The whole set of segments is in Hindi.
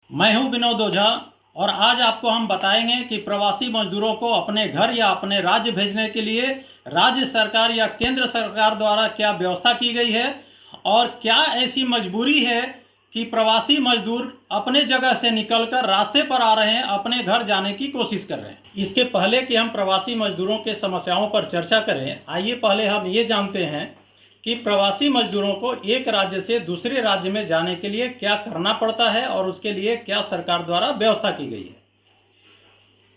मैं हूं विनोद ओझा और आज आपको हम बताएंगे कि प्रवासी मजदूरों को अपने घर या अपने राज्य भेजने के लिए राज्य सरकार या केंद्र सरकार द्वारा क्या व्यवस्था की गई है और क्या ऐसी मजबूरी है कि प्रवासी मजदूर अपने जगह से निकलकर रास्ते पर आ रहे हैं, अपने घर जाने की कोशिश कर रहे हैं। इसके पहले कि हम प्रवासी मजदूरों के समस्याओं पर चर्चा करें, आइए पहले हम ये जानते हैं कि प्रवासी मजदूरों को एक राज्य से दूसरे राज्य में जाने के लिए क्या करना पड़ता है और उसके लिए क्या सरकार द्वारा व्यवस्था की गई है।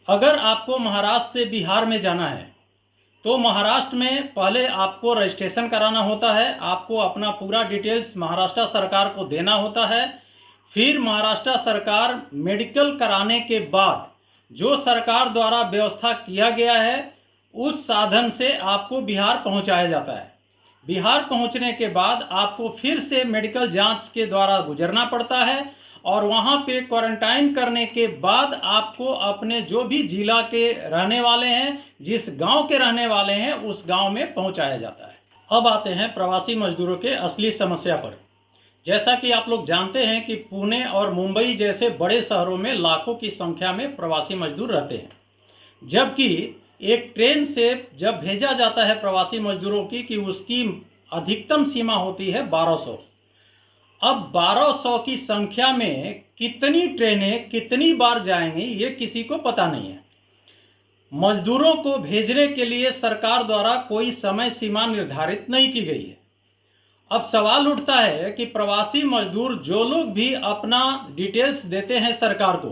अगर आपको महाराष्ट्र से बिहार में जाना है तो महाराष्ट्र में पहले आपको रजिस्ट्रेशन कराना होता है, आपको अपना पूरा डिटेल्स महाराष्ट्र सरकार को देना होता है। फिर महाराष्ट्र सरकार मेडिकल कराने के बाद जो सरकार द्वारा व्यवस्था किया गया है उस साधन से आपको बिहार पहुंचाया जाता है। बिहार पहुंचने के बाद आपको फिर से मेडिकल जांच के द्वारा गुजरना पड़ता है और वहां पे क्वारंटाइन करने के बाद आपको अपने जो भी जिला के रहने वाले हैं, जिस गांव के रहने वाले हैं, उस गांव में पहुंचाया जाता है। अब आते हैं प्रवासी मजदूरों के असली समस्या पर। जैसा कि आप लोग जानते हैं कि पुणे और मुंबई जैसे बड़े शहरों में लाखों की संख्या में प्रवासी मजदूर रहते हैं, जबकि एक ट्रेन से जब भेजा जाता है प्रवासी मजदूरों की कि उसकी अधिकतम सीमा होती है 1200। अब 1200 की संख्या में कितनी ट्रेनें कितनी बार जाएंगी ये किसी को पता नहीं है। मजदूरों को भेजने के लिए सरकार द्वारा कोई समय सीमा निर्धारित नहीं की गई है। अब सवाल उठता है कि प्रवासी मजदूर जो लोग भी अपना डिटेल्स देते हैं सरकार को,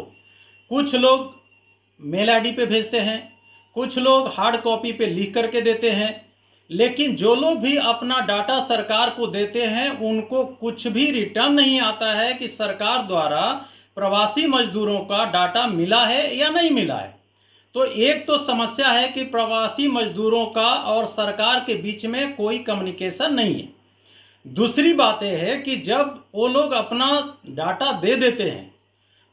कुछ लोग मेल आईडी पे भेजते हैं, कुछ लोग हार्ड कॉपी पे लिख करके देते हैं, लेकिन जो लोग भी अपना डाटा सरकार को देते हैं उनको कुछ भी रिटर्न नहीं आता है कि सरकार द्वारा प्रवासी मजदूरों का डाटा मिला है या नहीं मिला है। तो एक तो समस्या है कि प्रवासी मजदूरों का और सरकार के बीच में कोई कम्युनिकेशन नहीं है। दूसरी बात यह है कि जब वो लोग अपना डाटा दे देते हैं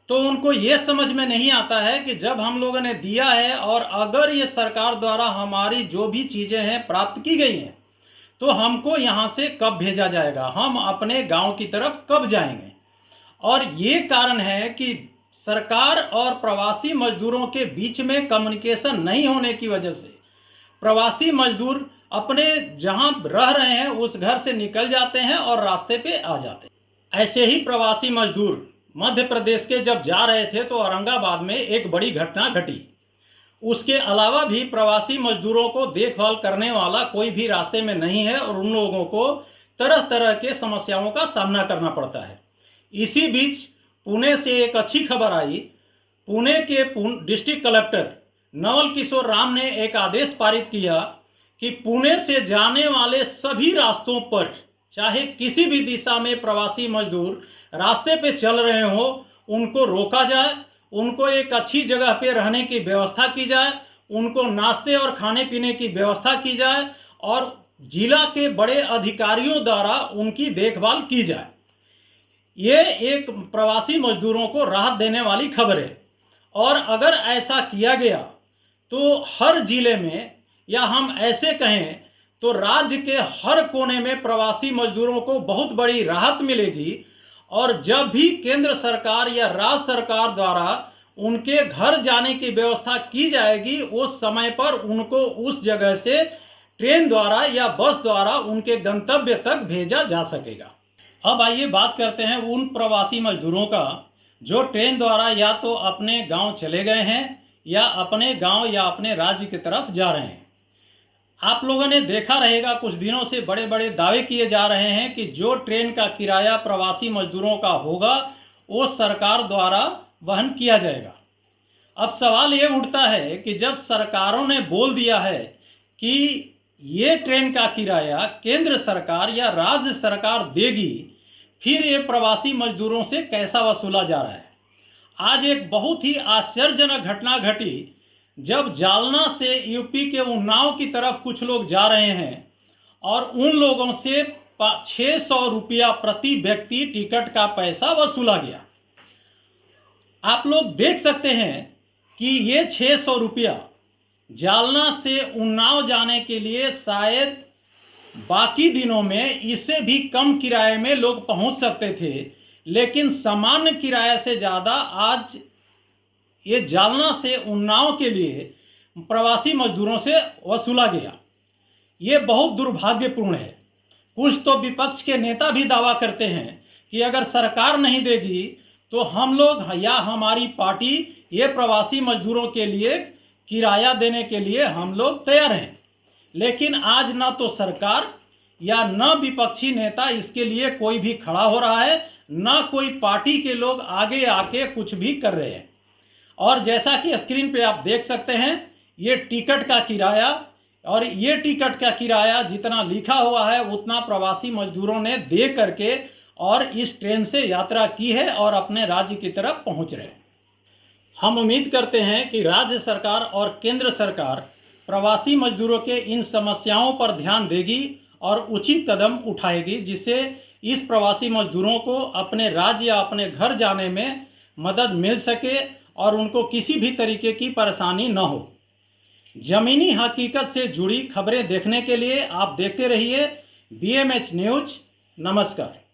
तो उनको ये समझ में नहीं आता है कि जब हम लोगों ने दिया है और अगर ये सरकार द्वारा हमारी जो भी चीज़ें हैं प्राप्त की गई हैं तो हमको यहाँ से कब भेजा जाएगा, हम अपने गांव की तरफ कब जाएंगे। और ये कारण है कि सरकार और प्रवासी मजदूरों के बीच में कम्युनिकेशन नहीं होने की वजह से प्रवासी मजदूर अपने जहाँ रह रहे हैं उस घर से निकल जाते हैं और रास्ते पे आ जाते हैं। ऐसे ही प्रवासी मजदूर मध्य प्रदेश के जब जा रहे थे तो औरंगाबाद में एक बड़ी घटना घटी। उसके अलावा भी प्रवासी मजदूरों को देखभाल करने वाला कोई भी रास्ते में नहीं है और उन लोगों को तरह तरह के समस्याओं का सामना करना पड़ता है। इसी बीच पुणे से एक अच्छी खबर आई। पुणे के डिस्ट्रिक्ट कलेक्टर नवल किशोर राम ने एक आदेश पारित किया कि पुणे से जाने वाले सभी रास्तों पर चाहे किसी भी दिशा में प्रवासी मजदूर रास्ते पे चल रहे हो उनको रोका जाए, उनको एक अच्छी जगह पे रहने की व्यवस्था की जाए, उनको नाश्ते और खाने पीने की व्यवस्था की जाए और जिला के बड़े अधिकारियों द्वारा उनकी देखभाल की जाए। ये एक प्रवासी मजदूरों को राहत देने वाली खबर है और अगर ऐसा किया गया तो हर जिले में या हम ऐसे कहें तो राज्य के हर कोने में प्रवासी मजदूरों को बहुत बड़ी राहत मिलेगी। और जब भी केंद्र सरकार या राज्य सरकार द्वारा उनके घर जाने की व्यवस्था की जाएगी उस समय पर उनको उस जगह से ट्रेन द्वारा या बस द्वारा उनके गंतव्य तक भेजा जा सकेगा। अब आइए बात करते हैं उन प्रवासी मजदूरों का जो ट्रेन द्वारा या तो अपने गांव चले गए हैं या अपने गांव या अपने राज्य की तरफ जा रहे हैं। आप लोगों ने देखा रहेगा कुछ दिनों से बड़े बड़े दावे किए जा रहे हैं कि जो ट्रेन का किराया प्रवासी मजदूरों का होगा वो सरकार द्वारा वहन किया जाएगा। अब सवाल ये उठता है कि जब सरकारों ने बोल दिया है कि ये ट्रेन का किराया केंद्र सरकार या राज्य सरकार देगी, फिर ये प्रवासी मजदूरों से कैसा वसूला जा रहा है। आज एक बहुत ही आश्चर्यजनक घटना घटी जब जालना से यूपी के उन्नाव की तरफ कुछ लोग जा रहे हैं और उन लोगों से 600 रुपया प्रति व्यक्ति टिकट का पैसा वसूला गया। आप लोग देख सकते हैं कि ये 600 रुपया जालना से उन्नाव जाने के लिए शायद बाकी दिनों में इससे भी कम किराए में लोग पहुंच सकते थे, लेकिन सामान्य किराया से ज़्यादा आज ये जालना से उन्नाव के लिए प्रवासी मजदूरों से वसूला गया। ये बहुत दुर्भाग्यपूर्ण है। कुछ तो विपक्ष के नेता भी दावा करते हैं कि अगर सरकार नहीं देगी तो हम लोग या हमारी पार्टी ये प्रवासी मजदूरों के लिए किराया देने के लिए हम लोग तैयार हैं। लेकिन आज ना तो सरकार या न विपक्षी नेता इसके लिए कोई भी खड़ा हो रहा है, ना कोई पार्टी के लोग आगे आके कुछ भी कर रहे हैं। और जैसा कि स्क्रीन पे आप देख सकते हैं, ये टिकट का किराया, और ये टिकट का किराया जितना लिखा हुआ है उतना प्रवासी मजदूरों ने दे करके और इस ट्रेन से यात्रा की है और अपने राज्य की तरफ पहुंच रहे हैं। हम उम्मीद करते हैं कि राज्य सरकार और केंद्र सरकार प्रवासी मजदूरों के इन समस्याओं पर ध्यान देगी और उचित कदम उठाएगी, जिससे इस प्रवासी मजदूरों को अपने राज्य या अपने घर जाने में मदद मिल सके और उनको किसी भी तरीके की परेशानी न हो। ज़मीनी हकीकत से जुड़ी खबरें देखने के लिए आप देखते रहिए BMH न्यूज़। नमस्कार।